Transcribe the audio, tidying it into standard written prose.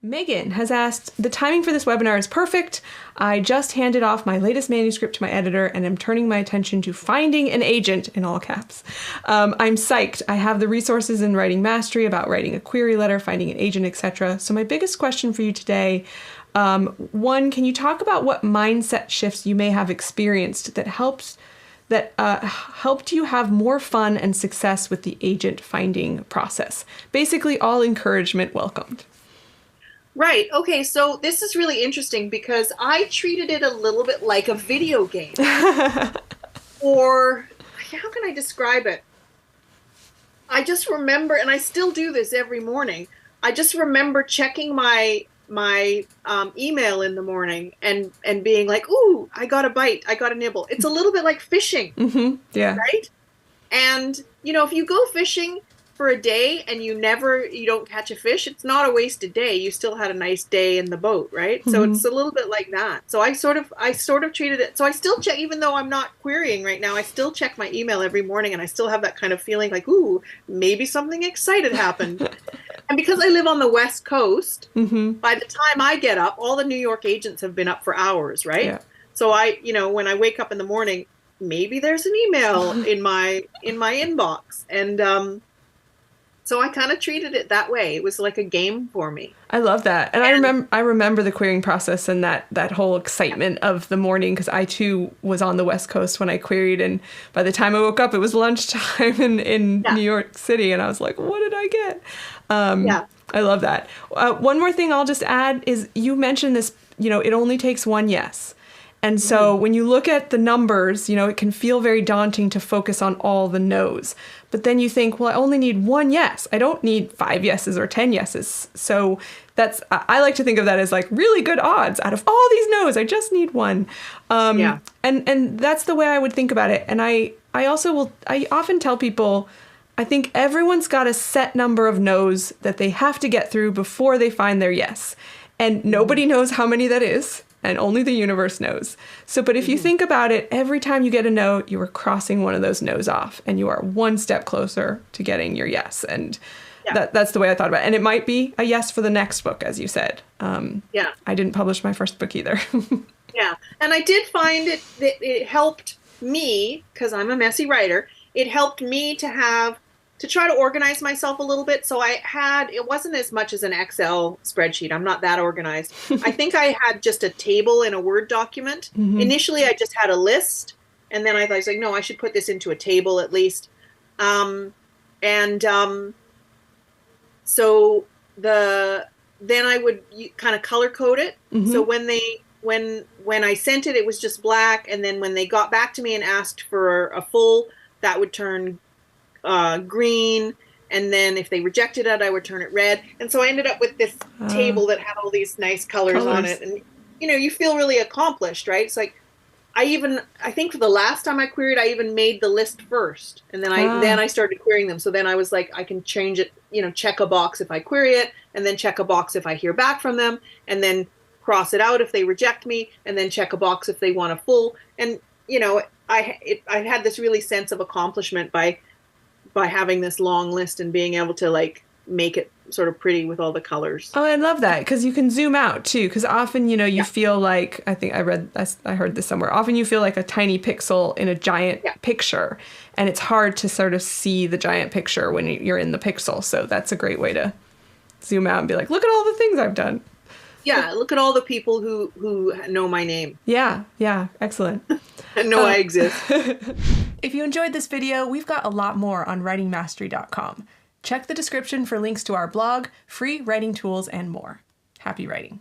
Megan has asked, the timing for this webinar is perfect. I just handed off my latest manuscript to my editor and am turning my attention to finding an agent, in all caps. I'm psyched. I have the resources in Writing Mastery about writing a query letter, finding an agent, etc. So my biggest question for you today, one, can you talk about what mindset shifts you may have experienced that helped you have more fun and success with the agent finding process? Basically, all encouragement welcomed. Right. Okay. So this is really interesting because I treated it a little bit like a video game. Or how can I describe it? I just remember, and I still do this every morning. I just remember checking my email in the morning and being like, "Ooh, I got a bite. I got a nibble." It's a little bit like fishing. Mm-hmm. Yeah. Right. And if you go fishing for a day and you don't catch a fish, it's not a wasted day. You still had a nice day in the boat, right? Mm-hmm. So it's a little bit like that. So I sort of treated it. So I still check, even though I'm not querying right now, I still check my email every morning, and I still have that kind of feeling like, ooh, maybe something exciting happened. And because I live on the West Coast, mm-hmm. by the time I get up, all the New York agents have been up for hours, right? Yeah. So when I wake up in the morning, maybe there's an email in my inbox, and so I kind of treated it that way. It was like a game for me. I love that. And I remember the querying process and that whole excitement of the morning, because I too was on the West Coast when I queried, and by the time I woke up it was lunchtime in New York City, and I was like, what did I get? I love that. One more thing I'll just add is you mentioned this, it only takes one yes. And so when you look at the numbers, it can feel very daunting to focus on all the no's. But then you think, well, I only need one yes. I don't need 5 yeses or 10 yeses. So I like to think of that as like really good odds. Out of all these no's, I just need one. And that's the way I would think about it. And I often tell people, I think everyone's got a set number of no's that they have to get through before they find their yes. And nobody knows how many that is. And only the universe knows. But if you think about it, every time you get a no, you are crossing one of those no's off, and you are one step closer to getting your yes. And that's the way I thought about it. And it might be a yes for the next book, as you said. I didn't publish my first book either. Yeah. And I did find it helped me, because I'm a messy writer, it helped me to try to organize myself a little bit. So it wasn't as much as an Excel spreadsheet. I'm not that organized. I think I had just a table in a Word document. Mm-hmm. Initially, I just had a list. And then I was like, no, I should put this into a table at least. So then I would kind of color code it. Mm-hmm. So when I sent it, it was just black. And then when they got back to me and asked for a full, that would turn green, and then if they rejected it, I would turn it red. And so I ended up with this table that had all these nice colors on it, and you feel really accomplished, right? It's like I think for the last time I queried, I even made the list first, and then I started querying them. So then I was like, I can change it, check a box if I query it, and then check a box if I hear back from them, and then cross it out if they reject me, and then check a box if they want a full. And I had this really sense of accomplishment by having this long list and being able to like make it sort of pretty with all the colors. Oh, I love that, because you can zoom out too. Because often, you feel like, I think I heard this somewhere. Often you feel like a tiny pixel in a giant picture, and it's hard to sort of see the giant picture when you're in the pixel. So that's a great way to zoom out and be like, look at all the things I've done. Yeah, look at all the people who know my name. Yeah, excellent. And know I exist. If you enjoyed this video, we've got a lot more on writingmastery.com. Check the description for links to our blog, free writing tools, and more. Happy writing.